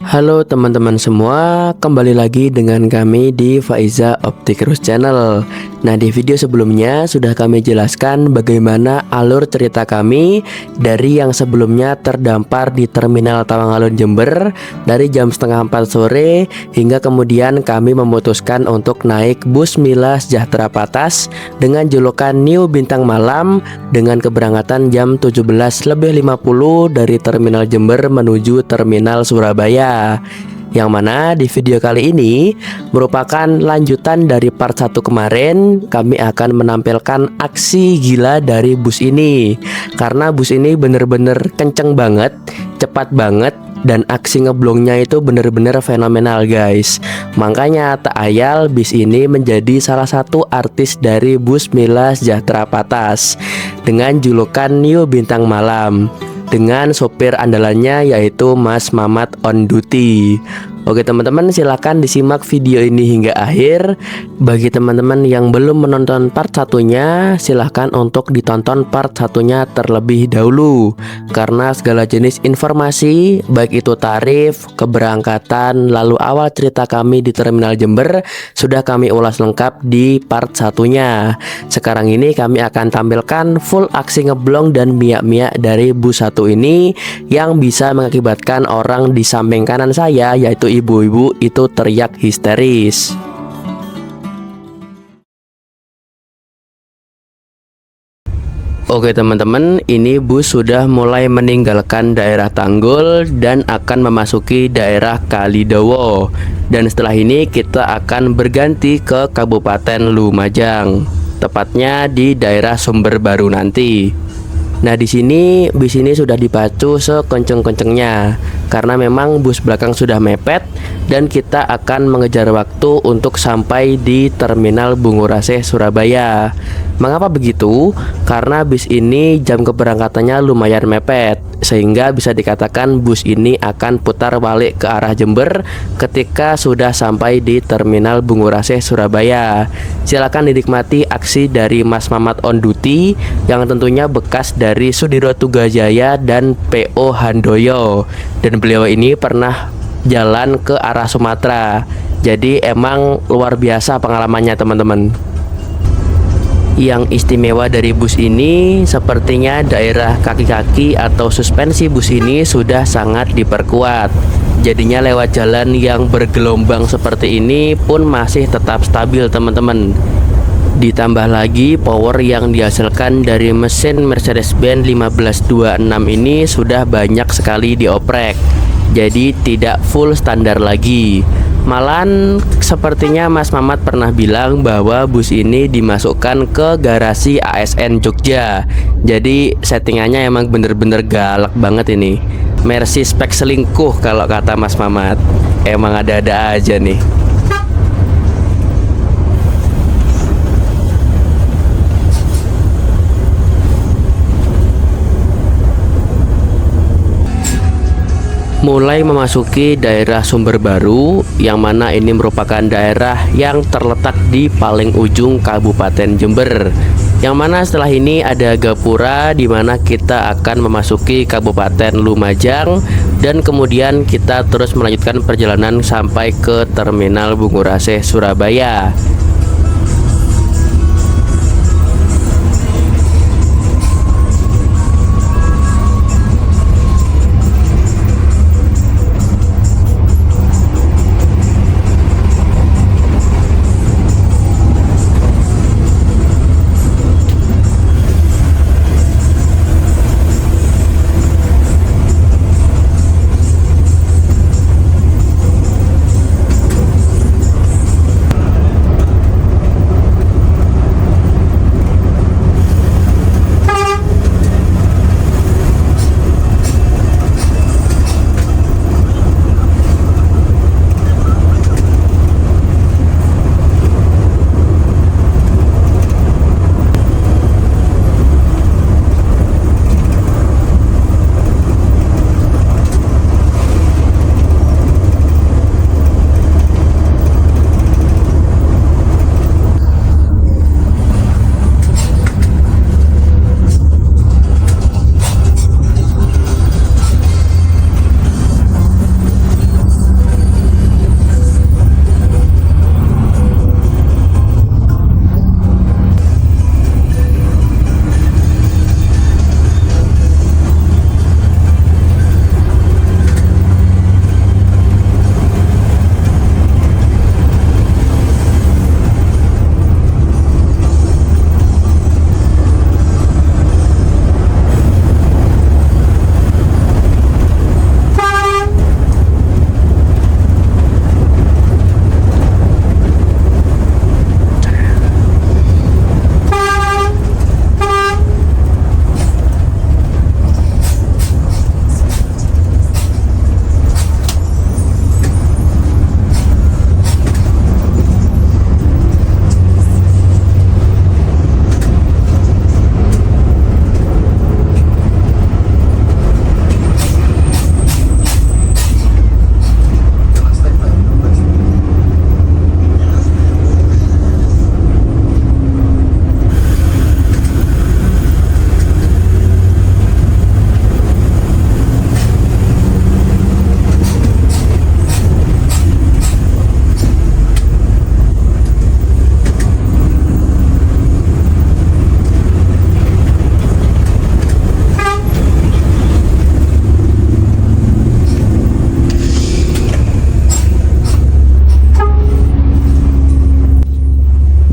Halo teman-teman semua, kembali lagi dengan kami di Faiza Optikrus Channel. Nah, di video sebelumnya sudah kami jelaskan bagaimana alur cerita kami dari yang sebelumnya terdampar di Terminal Tawangalun Jember dari jam setengah 4 sore hingga kemudian kami memutuskan untuk naik bus Mila Sejahtera Patas dengan julukan New Bintang Malam dengan keberangkatan jam 17.50 dari Terminal Jember menuju Terminal Surabaya. Yang mana di video kali ini merupakan lanjutan dari part 1 kemarin. Kami akan menampilkan aksi gila dari bus ini, karena bus ini bener-bener kenceng banget, cepat banget, dan aksi ngeblongnya itu bener-bener fenomenal guys. Makanya tak ayal bis ini menjadi salah satu artis dari bus Mila Sejahtera Patas dengan julukan New Bintang Malam, dengan sopir andalannya yaitu Mas Mamat on duty. Oke teman-teman, silahkan disimak video ini hingga akhir. Bagi teman-teman yang belum menonton part satunya, silahkan untuk ditonton part satunya terlebih dahulu, karena segala jenis informasi, baik itu tarif, keberangkatan, lalu awal cerita kami di Terminal Jember sudah kami ulas lengkap di part satunya. Sekarang ini kami akan tampilkan full aksi ngeblong dan miak-miak dari bus 1 ini yang bisa mengakibatkan orang di samping kanan saya, yaitu ibu-ibu, itu teriak histeris. Oke teman-teman, ini bus sudah mulai meninggalkan daerah Tanggul dan akan memasuki daerah Kalidowo. Dan setelah ini kita akan berganti ke Kabupaten Lumajang, tepatnya di daerah Sumber Baru nanti. Nah, di sini bis ini sudah dipacu sekenceng-kencengnya karena memang bus belakang sudah mepet dan kita akan mengejar waktu untuk sampai di Terminal Bungurasih Surabaya. Mengapa begitu? Karena bis ini jam keberangkatannya lumayan mepet, sehingga bisa dikatakan bus ini akan putar balik ke arah Jember ketika sudah sampai di Terminal Bungurasih Surabaya. Silakan dinikmati aksi dari Mas Mamat on duty yang tentunya bekas dari Sudiro Tugajaya dan PO Handoyo, dan beliau ini pernah jalan ke arah Sumatera. Jadi emang luar biasa pengalamannya teman-teman. Yang istimewa dari bus ini sepertinya daerah kaki-kaki atau suspensi bus ini sudah sangat diperkuat. Jadinya lewat jalan yang bergelombang seperti ini pun masih tetap stabil teman-teman. Ditambah lagi power yang dihasilkan dari mesin Mercedes-Benz 1526 ini sudah banyak sekali dioprek. Jadi tidak full standar lagi. Malahan sepertinya Mas Mamat pernah bilang bahwa bus ini dimasukkan ke garasi ASN Jogja. Jadi settingannya emang bener-bener galak banget ini. Mercy spek selingkuh kalau kata Mas Mamat. Emang ada-ada aja nih. Mulai memasuki daerah Sumber Baru, yang mana ini merupakan daerah yang terletak di paling ujung Kabupaten Jember. Yang mana setelah ini ada gapura di mana kita akan memasuki Kabupaten Lumajang, dan kemudian kita terus melanjutkan perjalanan sampai ke Terminal Bungurasih Surabaya.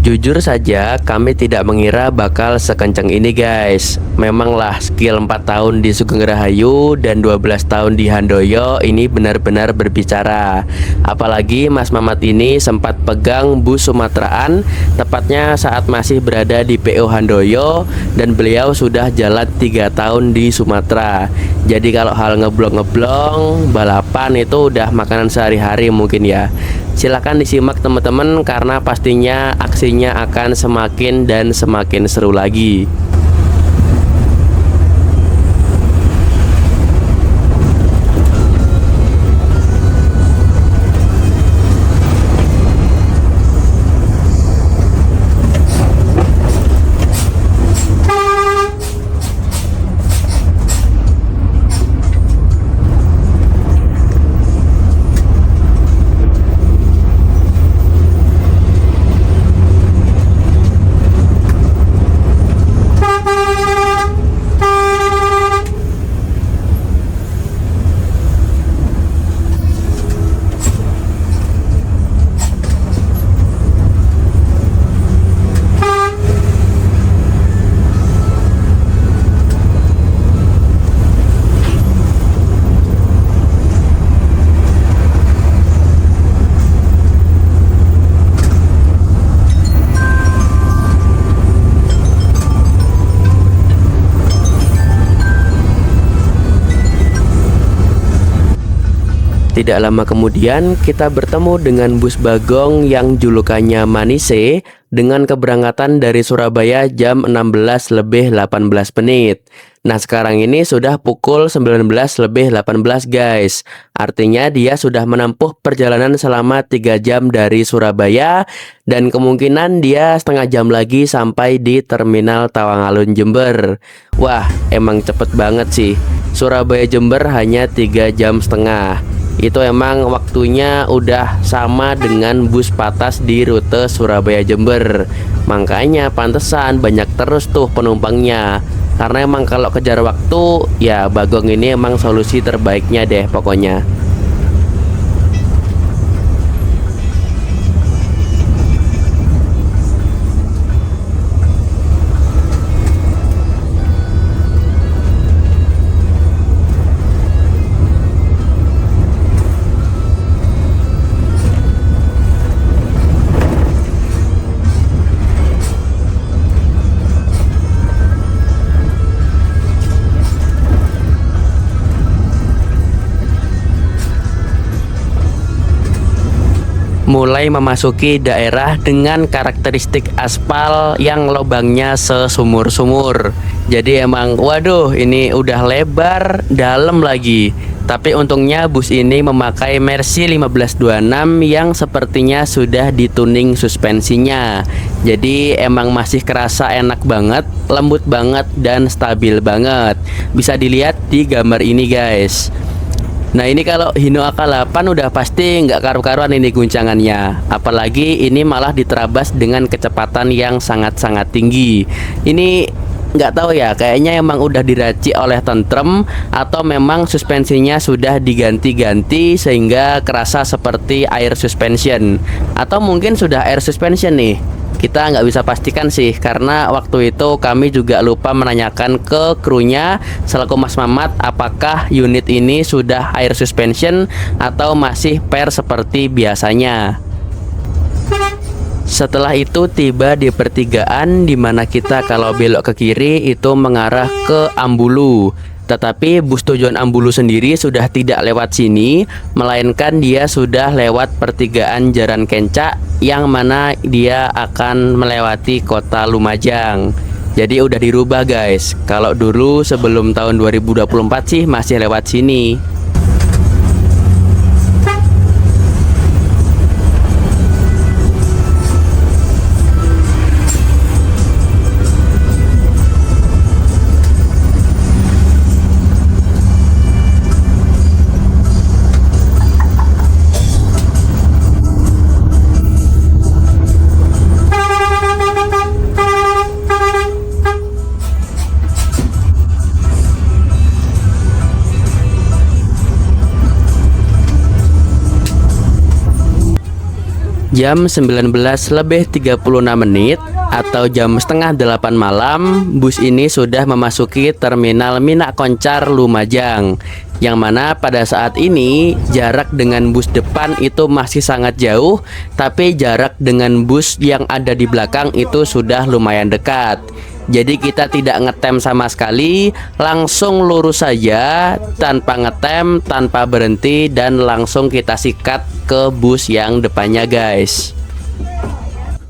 Jujur saja kami tidak mengira bakal sekencang ini guys. Memanglah skill 4 tahun di Sugeng Rahayu dan 12 tahun di Handoyo ini benar-benar berbicara. Apalagi Mas Mamat ini sempat pegang bus Sumateraan, tepatnya saat masih berada di PO Handoyo, dan beliau sudah jalan 3 tahun di Sumatera. Jadi kalau hal ngeblong-ngeblong balapan itu udah makanan sehari-hari mungkin ya. Silahkan disimak teman-teman, karena pastinya aksinya akan semakin dan semakin seru lagi. Tidak lama kemudian kita bertemu dengan bus Bagong yang julukannya Manise dengan keberangkatan dari Surabaya jam 16 lebih 18 menit. Nah sekarang ini sudah pukul 19 lebih 18 guys. Artinya dia sudah menempuh perjalanan selama 3 jam dari Surabaya, dan kemungkinan dia setengah jam lagi sampai di Terminal Tawangalun Jember. Wah emang cepet banget sih. Surabaya Jember hanya 3 jam setengah. Itu emang waktunya udah sama dengan bus patas di rute Surabaya Jember. Makanya pantesan banyak terus tuh penumpangnya. Karena emang kalau kejar waktu ya Bagong ini emang solusi terbaiknya deh pokoknya. Mulai memasuki daerah dengan karakteristik aspal yang lubangnya sesumur-sumur. Jadi emang waduh ini udah lebar, dalam lagi. Tapi untungnya bus ini memakai Mercy 1526 yang sepertinya sudah dituning suspensinya. Jadi emang masih kerasa enak banget, lembut banget, dan stabil banget. Bisa dilihat di gambar ini guys. Nah ini kalau Hino AK8 udah pasti nggak karu-karuan ini guncangannya. Apalagi ini malah diterabas dengan kecepatan yang sangat-sangat tinggi. Ini nggak tahu ya, kayaknya emang udah diracik oleh tentrem, atau memang suspensinya sudah diganti-ganti sehingga kerasa seperti air suspension, atau mungkin sudah air suspension nih. Kita nggak bisa pastikan sih, karena waktu itu kami juga lupa menanyakan ke krunya selaku Mas Mamat apakah unit ini sudah air suspension atau masih per seperti biasanya. Setelah itu tiba di pertigaan, dimana kita kalau belok ke kiri itu mengarah ke Ambulu. Tetapi bus tujuan Ambulu sendiri sudah tidak lewat sini, melainkan dia sudah lewat pertigaan Jaran Kencak, yang mana dia akan melewati kota Lumajang. Jadi udah dirubah guys. Kalau dulu sebelum tahun 2024 sih masih lewat sini. jam 19:36 atau jam setengah 8 malam, bus ini sudah memasuki Terminal Minak Koncar Lumajang, yang mana pada saat ini jarak dengan bus depan itu masih sangat jauh, tapi jarak dengan bus yang ada di belakang itu sudah lumayan dekat. Jadi kita tidak ngetem sama sekali, langsung lurus saja tanpa ngetem, tanpa berhenti, dan langsung kita sikat ke bus yang depannya guys.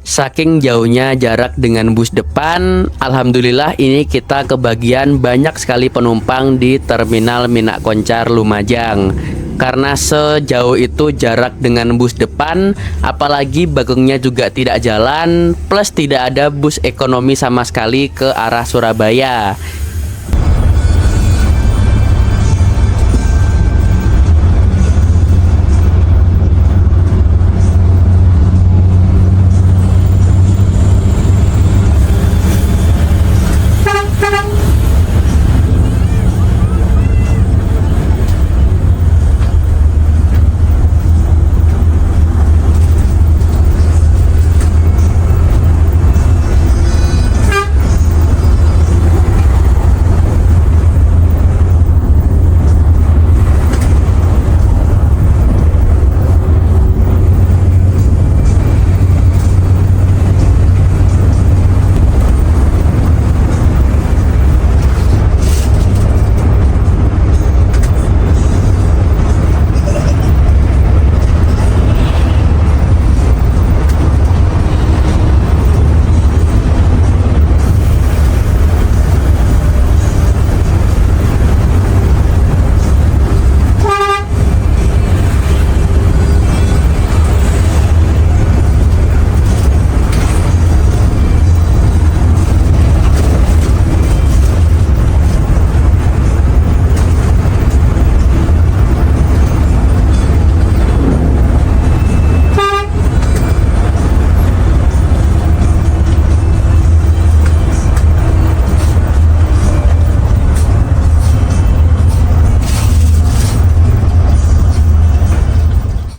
Saking jauhnya jarak dengan bus depan, alhamdulillah ini kita kebagian banyak sekali penumpang di Terminal Minak Koncar Lumajang. Karena sejauh itu jarak dengan bus depan, apalagi bagongnya juga tidak jalan, plus tidak ada bus ekonomi sama sekali ke arah Surabaya.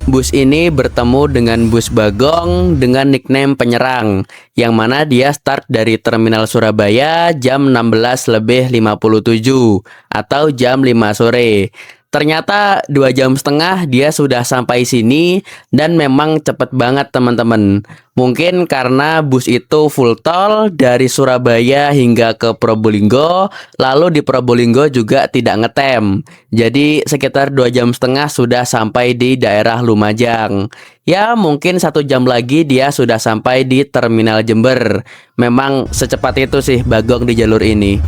Bus ini bertemu dengan bus Bagong dengan nickname Penyerang, yang mana dia start dari Terminal Surabaya jam 16:57 atau jam 5 sore. Ternyata 2,5 jam dia sudah sampai sini, dan memang cepet banget teman-teman. Mungkin karena bus itu full tol dari Surabaya hingga ke Probolinggo, lalu di Probolinggo juga tidak ngetem. Jadi sekitar 2,5 jam sudah sampai di daerah Lumajang. Ya mungkin 1 jam lagi dia sudah sampai di Terminal Jember. Memang secepat itu sih Bagong di jalur ini.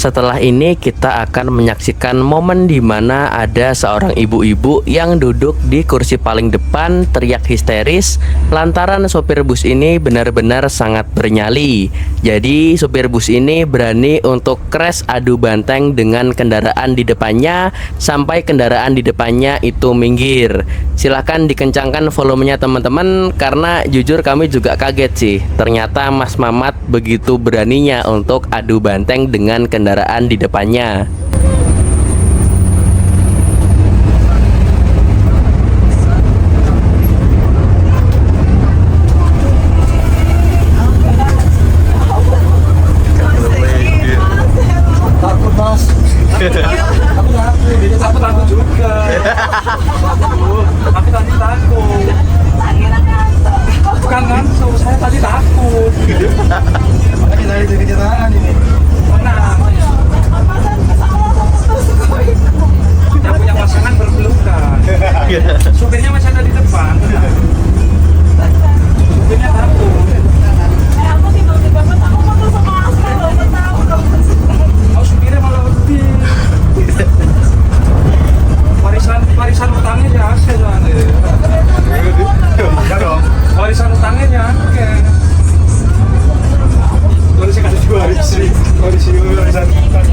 Setelah ini kita akan menyaksikan momen di mana ada seorang ibu-ibu yang duduk di kursi paling depan teriak histeris lantaran sopir bus ini benar-benar sangat bernyali. Jadi sopir bus ini berani untuk crash adu banteng dengan kendaraan di depannya sampai kendaraan di depannya itu minggir. Silahkan dikencangkan volumenya teman-teman, karena jujur kami juga kaget sih. Ternyata Mas Mamat begitu beraninya untuk adu banteng dengan kendaraan di depannya. Takut mas. Aku takut juga. Aku tadi takut. Bukan ngantuk, saya tadi takut. Makanya dari kendaraan ini. Tenang. Yang punya pasangan berpelukan. Supirnya masih ada di depan. Supirnya takut. Aku tiba-tiba aku foto sama Asma, nggak tahu dong. Oh, supirnya malah lebih. Warisan utangnya ya Aceh soalnya. Warisan utangnya ya Aceh. Warisan kasih warisan utang.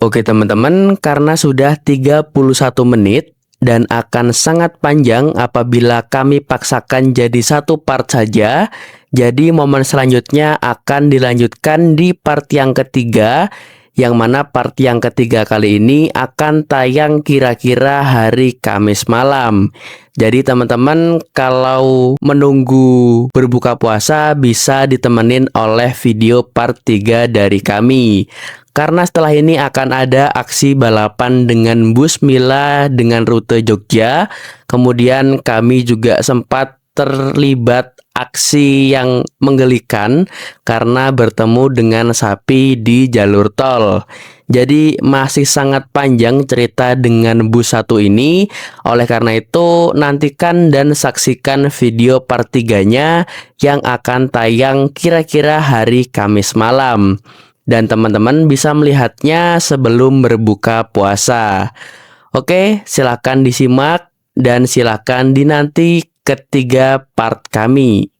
Oke teman-teman, karena sudah 31 menit dan akan sangat panjang apabila kami paksakan jadi satu part saja. Jadi momen selanjutnya akan dilanjutkan di part yang ketiga, yang mana part yang ketiga kali ini akan tayang kira-kira hari Kamis malam. Jadi teman-teman kalau menunggu berbuka puasa bisa ditemenin oleh video part 3 dari kami. Karena setelah ini akan ada aksi balapan dengan bus Mila dengan rute Jogja. Kemudian kami juga sempat terlibat aksi yang menggelikan karena bertemu dengan sapi di jalur tol. Jadi masih sangat panjang cerita dengan bus satu ini. Oleh karena itu nantikan dan saksikan video part 3-nya yang akan tayang kira-kira hari Kamis malam. Dan teman-teman bisa melihatnya sebelum berbuka puasa. Oke, silakan disimak dan silakan dinanti ketiga part kami.